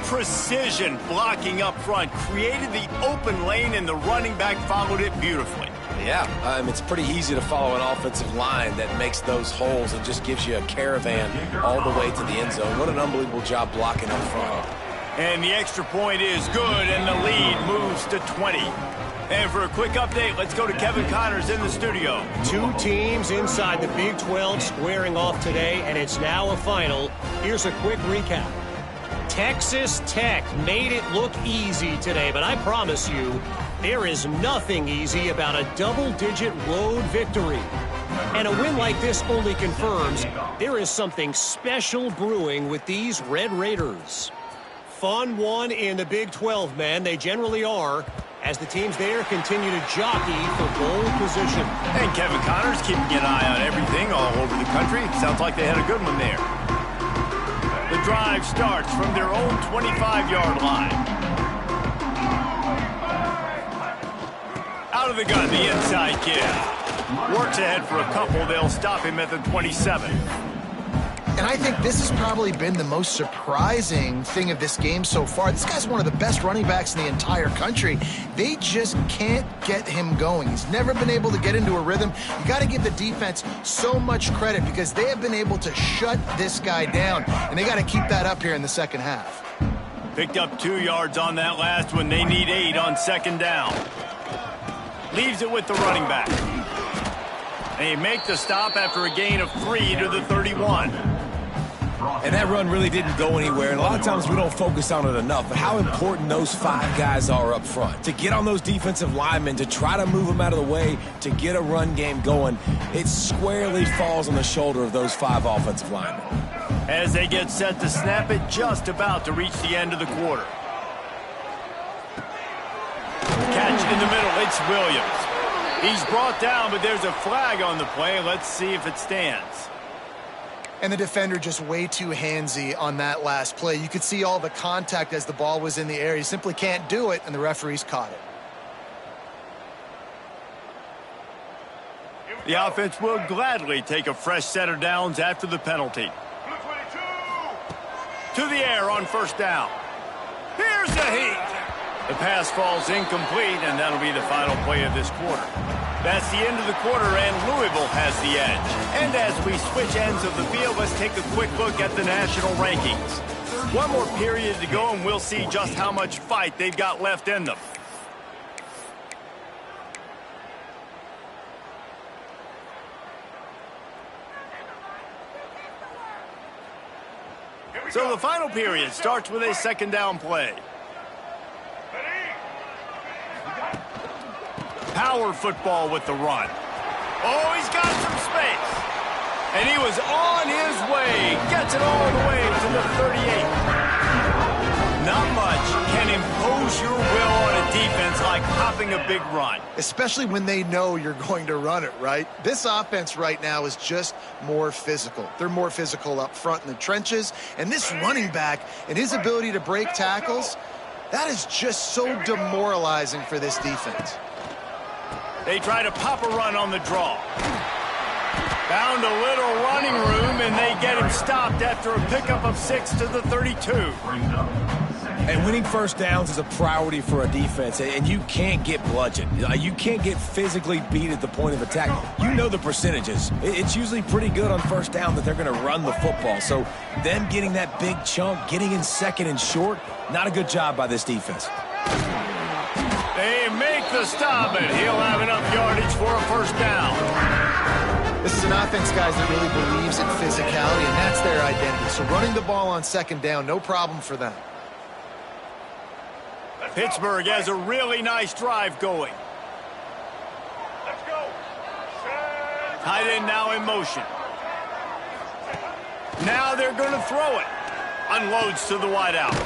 Precision blocking up front, created the open lane, and the running back followed it beautifully. Yeah, it's pretty easy to follow an offensive line that makes those holes and just gives you a caravan all the way to the end zone. What an unbelievable job blocking up front. And the extra point is good, and the lead moves to 20. And for a quick update, let's go to Kevin Connors in the studio. 2 teams inside the Big 12 squaring off today, and it's now a final. Here's a quick recap. Texas Tech made it look easy today, but I promise you, there is nothing easy about a double-digit road victory. And a win like this only confirms there is something special brewing with these Red Raiders. Fun one in the Big 12, man. They generally are, as the teams there continue to jockey for bowl position. And Kevin Connor's keeping an eye on everything all over the country. Sounds like they had a good one there. The drive starts from their own 25-yard line. Out of the gun, the inside kid. Works ahead for a couple. They'll stop him at the 27. And I think this has probably been the most surprising thing of this game so far. This guy's one of the best running backs in the entire country. They just can't get him going. He's never been able to get into a rhythm. You got to give the defense so much credit because they have been able to shut this guy down, and they got to keep that up here in the second half. Picked up 2 yards on that last one. They need 8 on second down. Leaves it with the running back. They make the stop after a gain of 3 to the 31. And that run really didn't go anywhere, and a lot of times we don't focus on it enough, but how important those 5 guys are up front. To get on those defensive linemen, to try to move them out of the way, to get a run game going, it squarely falls on the shoulder of those 5 offensive linemen. As they get set to snap it, just about to reach the end of the quarter. Catch in the middle, it's Williams. He's brought down, but there's a flag on the play. Let's see if it stands. And the defender just way too handsy on that last play. You could see all the contact as the ball was in the air. He simply can't do it, and the referees caught it. The offense will gladly take a fresh set of downs after the penalty. To the air on first down. Here's the heat. The pass falls incomplete, and that'll be the final play of this quarter. That's the end of the quarter, and Louisville has the edge. And as we switch ends of the field, let's take a quick look at the national rankings. One more period to go, and we'll see just how much fight they've got left in them. So the final period starts with a second down play. Power football with the run. Oh, he's got some space. And he was on his way. Gets it all the way to the 38. Not much can impose your will on a defense like popping a big run. Especially when they know you're going to run it, right? This offense right now is just more physical. They're more physical up front in the trenches. And this running back and his ability to break tackles, that is just so demoralizing for this defense. They try to pop a run on the draw. Found a little running room, and they get him stopped after a pickup of 6 to the 32. And winning first downs is a priority for a defense, and you can't get bludgeoned. You can't get physically beat at the point of attack. You know the percentages. It's usually pretty good on first down that they're going to run the football. So them getting that big chunk, getting in second and short, not a good job by this defense. They make the stop, and he'll have enough yardage for a first down. This is an offense, guys, that really believes in physicality, and that's their identity. So running the ball on second down, no problem for them. Pittsburgh has a really nice drive going. Let's go. Tight end now in motion. Now they're going to throw it. Unloads to the wideout.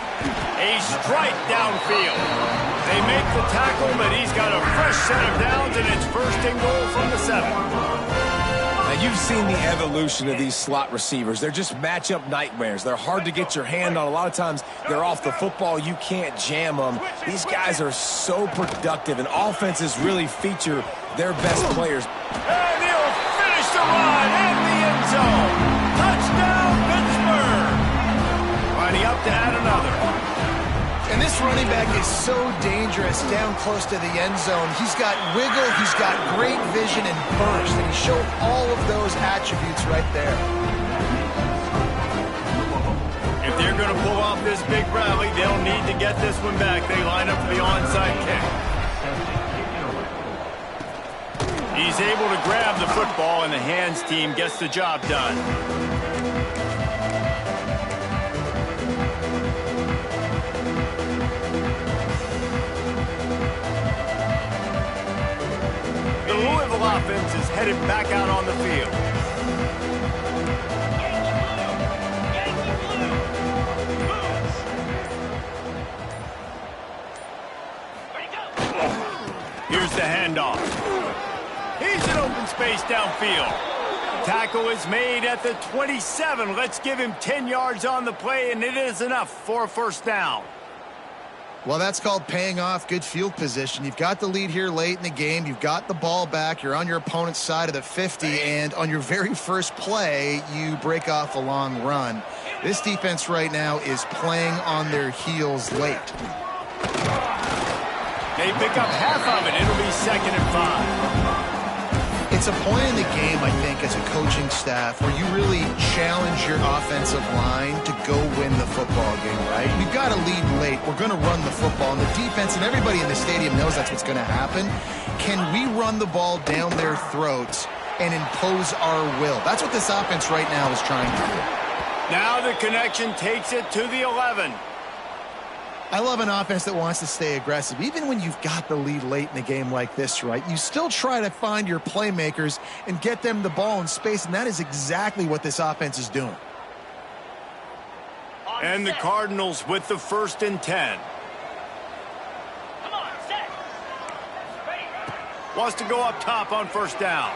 A strike downfield. They make the tackle, but he's got a fresh set of downs, and it's first and goal from the 7. Now, you've seen the evolution of these slot receivers. They're just matchup nightmares. They're hard to get your hand on. A lot of times, they're off the football. You can't jam them. These guys are so productive, and offenses really feature their best players. And he'll finish the run in the end zone. Touchdown, Pittsburgh. Lining up to add another. And this running back is so dangerous down close to the end zone. He's got wiggle, he's got great vision and burst, and he showed all of those attributes right there. If they're going to pull off this big rally, they'll need to get this one back. They line up for the onside kick. He's able to grab the football, and the hands team gets the job done. headed back out on the field. Here's the handoff. He's in open space downfield. Tackle is made at the 27. Let's give him 10 yards on the play, and it is enough for a first down. Well, that's called paying off good field position. You've got the lead here late in the game. You've got the ball back. You're on your opponent's side of the 50, and on your very first play, you break off a long run. This defense right now is playing on their heels late. They pick up half of it. It'll be 2nd and 5. It's a point in the game, I think, as a coaching staff where you really challenge your offensive line to go win the football game, right? We've got to lead late. We're going to run the football. And the defense and everybody in the stadium knows that's what's going to happen. Can we run the ball down their throats and impose our will? That's what this offense right now is trying to do. Now the connection takes it to the 11. I love an offense that wants to stay aggressive. Even when you've got the lead late in a game like this, right, you still try to find your playmakers and get them the ball in space, and that is exactly what this offense is doing. And the Cardinals with the 1st and 10. Wants to go up top on first down.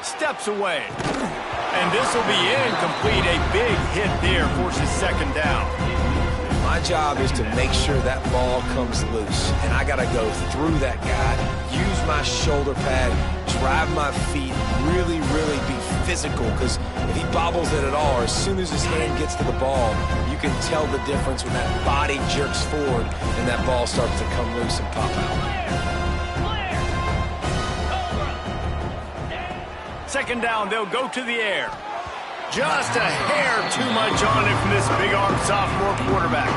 Steps away. And this will be incomplete. A big hit there forces 2nd down. My job is to make sure that ball comes loose, and I got to go through that guy, use my shoulder pad, drive my feet, really, really be physical, because if he bobbles it at all, or as soon as his hand gets to the ball, you can tell the difference when that body jerks forward and that ball starts to come loose and pop out. 2nd down, they'll go to the air. Just a hair too much on it from this big-armed sophomore quarterback.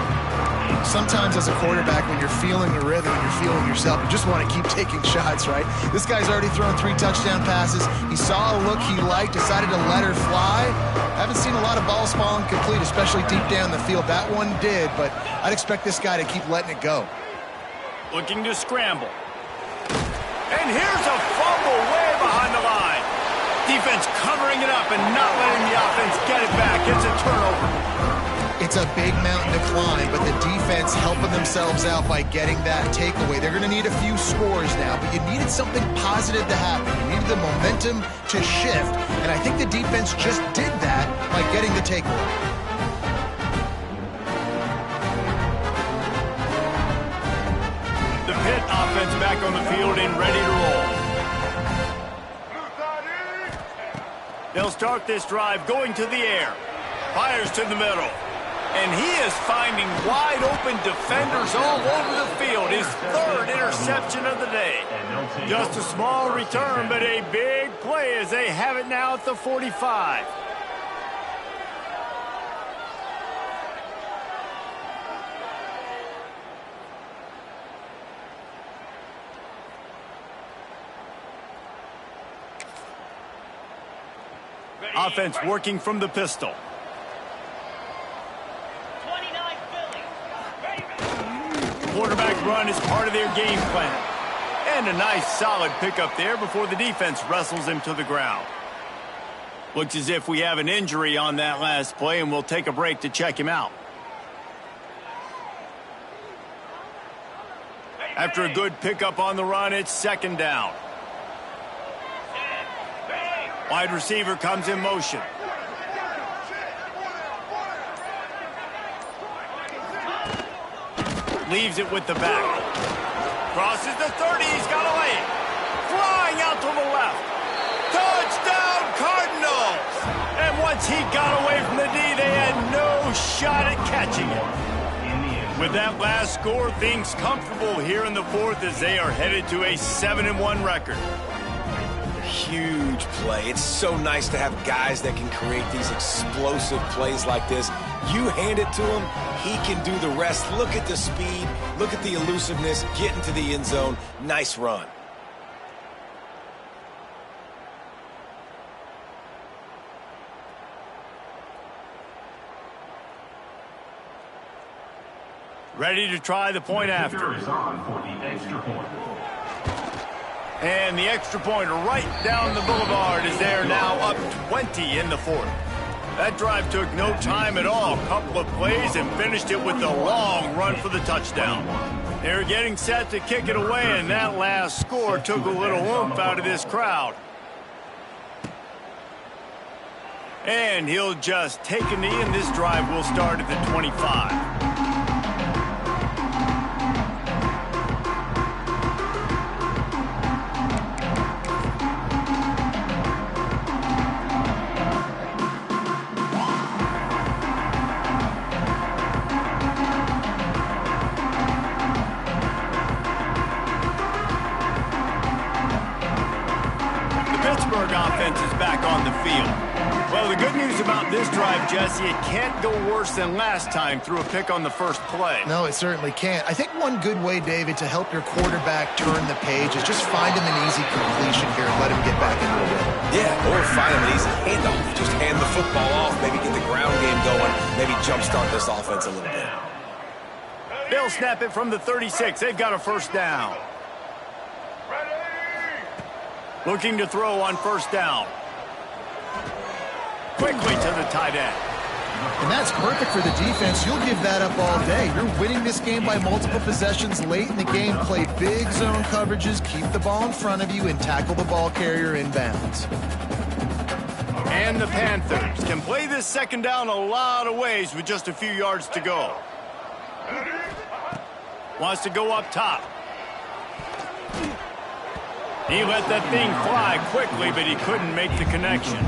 Sometimes as a quarterback, when you're feeling the rhythm and you're feeling yourself, you just want to keep taking shots, right? This guy's already thrown 3 touchdown passes. He saw a look he liked, decided to let her fly. Haven't seen a lot of balls falling complete, especially deep down the field. That one did, but I'd expect this guy to keep letting it go. Looking to scramble. And here's a fumble way behind the line. Defense covering it up and not letting the offense get it back. It's a turnover. It's a big mountain to climb, but the defense helping themselves out by getting that takeaway. They're going to need a few scores now, but you needed something positive to happen. You needed the momentum to shift, and I think the defense just did that by getting the takeaway. The Pitt offense back on the field and ready to roll. They'll start this drive going to the air. Fires to the middle. And he is finding wide-open defenders all over the field. His 3rd interception of the day. Just a small return, but a big play as they have it now at the 45. Offense working from the pistol. 29 Philly. Quarterback run is part of their game plan. And a nice solid pickup there before the defense wrestles him to the ground. Looks as if we have an injury on that last play, and we'll take a break to check him out. After a good pickup on the run, it's 2nd down. Wide receiver comes in motion. Leaves it with the back. Crosses the 30. He's got a lane. Flying out to the left. Touchdown, Cardinals! And once he got away from the D, they had no shot at catching it. With that last score, things comfortable here in the 4th as they are headed to a 7-1 record. Huge play. It's so nice to have guys that can create these explosive plays like this. You hand it to him, he can do the rest. Look at the speed, look at the elusiveness, get into the end zone. Nice run. Ready to try the point after. Is on for the extra point. And the extra point right down the boulevard is there now, up 20 in the fourth. That drive took no time at all. Couple of plays and finished it with a long run for the touchdown. They're getting set to kick it away, and that last score took a little oomph out of this crowd. And he'll just take a knee, and this drive will start at the 25. Offense is back on the field. Well, the good news about this drive, Jesse, it can't go worse than last time through a pick on the first play. No, it certainly can't. I think one good way, David, to help your quarterback turn the page is just find him an easy completion here and let him get back into a rhythm. Yeah, or find him an easy handoff. Just hand the football off, maybe get the ground game going, maybe jumpstart this offense a little bit. They'll snap it from the 36. They've got a first down. Looking to throw on first down. Quickly to the tight end. And that's perfect for the defense. You'll give that up all day. You're winning this game by multiple possessions late in the game. Play big zone coverages, keep the ball in front of you, and tackle the ball carrier inbounds. And the Panthers can play this second down a lot of ways with just a few yards to go. Wants to go up top. He let that thing fly quickly, but he couldn't make the connection.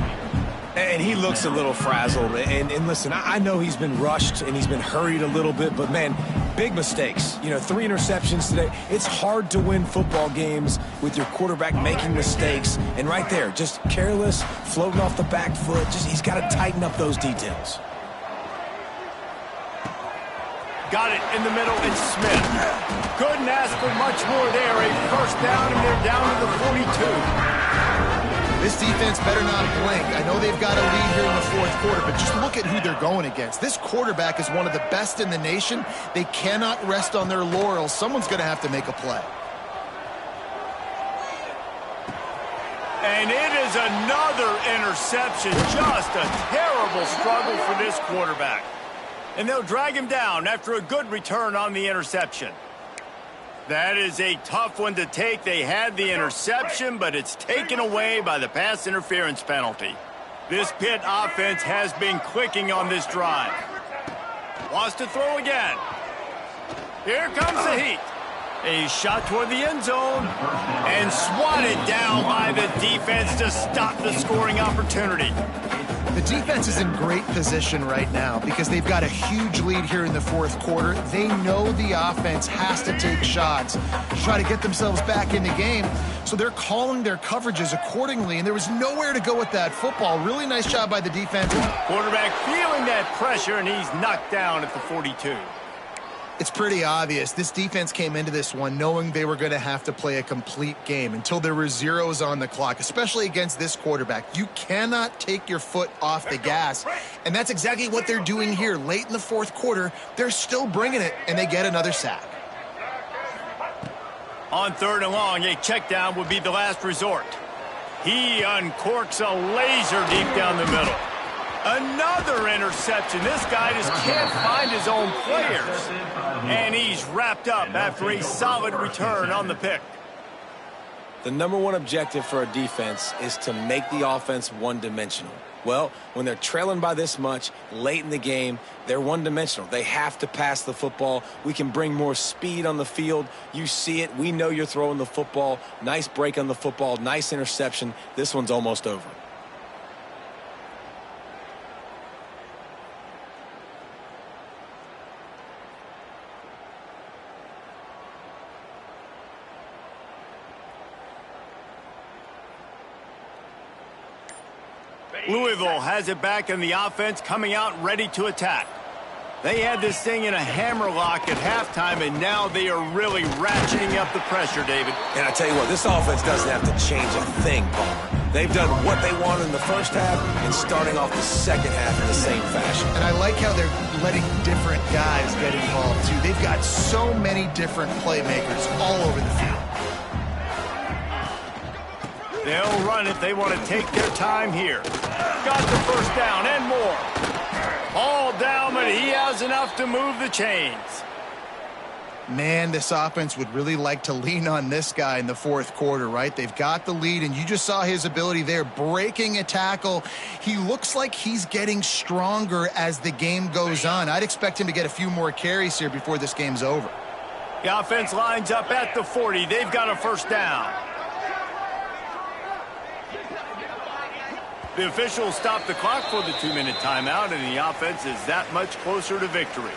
And he looks a little frazzled. And listen, I know he's been rushed and he's been hurried a little bit, but, man, big mistakes. You know, 3 interceptions today. It's hard to win football games with your quarterback making mistakes. And right there, just careless, floating off the back foot. He's got to tighten up those details. Got it in the middle. It's Smith. Couldn't ask for much more there. A first down, and they're down to the 42. This defense better not blink. I know they've got a lead here in the fourth quarter, but just look at who they're going against. This quarterback is one of the best in the nation. They cannot rest on their laurels. Someone's going to have to make a play. And it is another interception. Just a terrible struggle for this quarterback. And they'll drag him down after a good return on the interception. That is a tough one to take. They had the interception, but it's taken away by the pass interference penalty. This Pitt offense has been clicking on this drive. Wants to throw again. Here comes the heat. A shot toward the end zone and swatted down by the defense to stop the scoring opportunity. The defense is in great position right now because they've got a huge lead here in the fourth quarter. They know the offense has to take shots to try to get themselves back in the game, so they're calling their coverages accordingly, and there was nowhere to go with that football. Really nice job by the defense. Quarterback feeling that pressure, and he's knocked down at the 42. It's pretty obvious. This defense came into this one knowing they were going to have to play a complete game until there were zeros on the clock, especially against this quarterback. You cannot take your foot off the gas, and that's exactly what they're doing here. Late in the fourth quarter, they're still bringing it, and they get another sack. On third and long, a check down would be the last resort. He uncorks a laser deep down the middle. Another interception. This guy just can't find his own players. And he's wrapped up after a solid return on the pick. The number one objective for a defense is to make the offense one-dimensional. Well, when they're trailing by this much late in the game, they're one-dimensional. They have to pass the football. We can bring more speed on the field. You see it. We know you're throwing the football. Nice break on the football. Nice interception. This one's almost over. Louisville has it back in the offense, coming out ready to attack. They had this thing in a hammerlock at halftime, and now they are really ratcheting up the pressure, David. And I tell you what, this offense doesn't have to change a thing, Palmer. They've done what they wanted in the first half and starting off the second half in the same fashion. And I like how they're letting different guys get involved, too. They've got so many different playmakers all over the field. They'll run it. They want to take their time here. Got the first down and more. All down, but he has enough to move the chains. Man, this offense would really like to lean on this guy in the fourth quarter, right? They've got the lead, and you just saw his ability there, breaking a tackle. He looks like he's getting stronger as the game goes on. I'd expect him to get a few more carries here before this game's over. The offense lines up at the 40. They've got a first down. The officials stopped the clock for the 2-minute timeout, and the offense is that much closer to victory.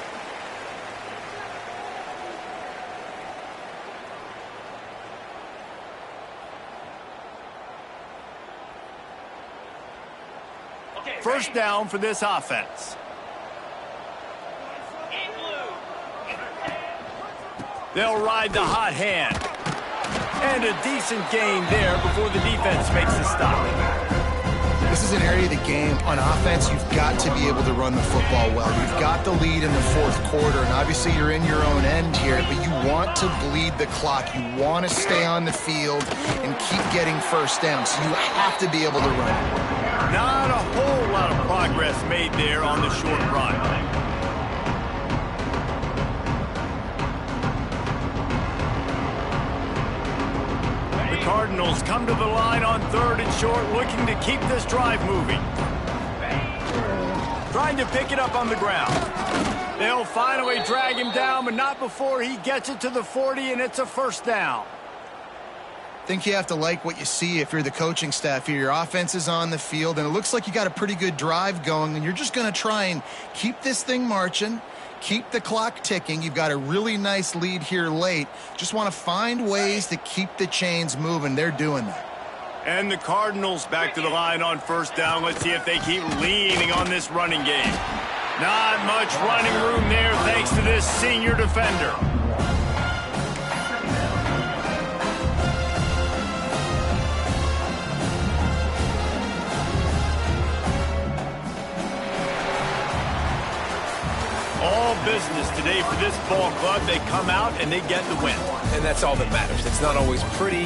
First down for this offense. They'll ride the hot hand. And a decent gain there before the defense makes a stop. This is an area of the game. On offense, you've got to be able to run the football well. You've got the lead in the fourth quarter, and obviously you're in your own end here, but you want to bleed the clock. You want to stay on the field and keep getting first down, so you have to be able to run. Not a whole lot of progress made there on the short run. The Cardinals come to the line on 3rd and short, looking to keep this drive moving. Trying to pick it up on the ground. They'll finally drag him down, but not before he gets it to the 40, and it's a first down. I think you have to like what you see if you're the coaching staff here. Your offense is on the field, and it looks like you got a pretty good drive going, and you're just going to try and keep this thing marching, keep the clock ticking. You've got a really nice lead here late. Just want to find ways to keep the chains moving. They're doing that. And the Cardinals back to the line on first down. Let's see if they keep leaning on this running game. Not much running room there thanks to this senior defender. All business today for this ball club. They come out and they get the win. And that's all that matters. It's not always pretty.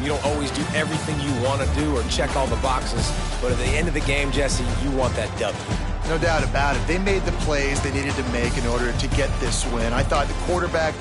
You don't always do everything you want to do or check all the boxes. But at the end of the game, Jesse, you want that W. No doubt about it. They made the plays they needed to make in order to get this win. I thought the quarterback...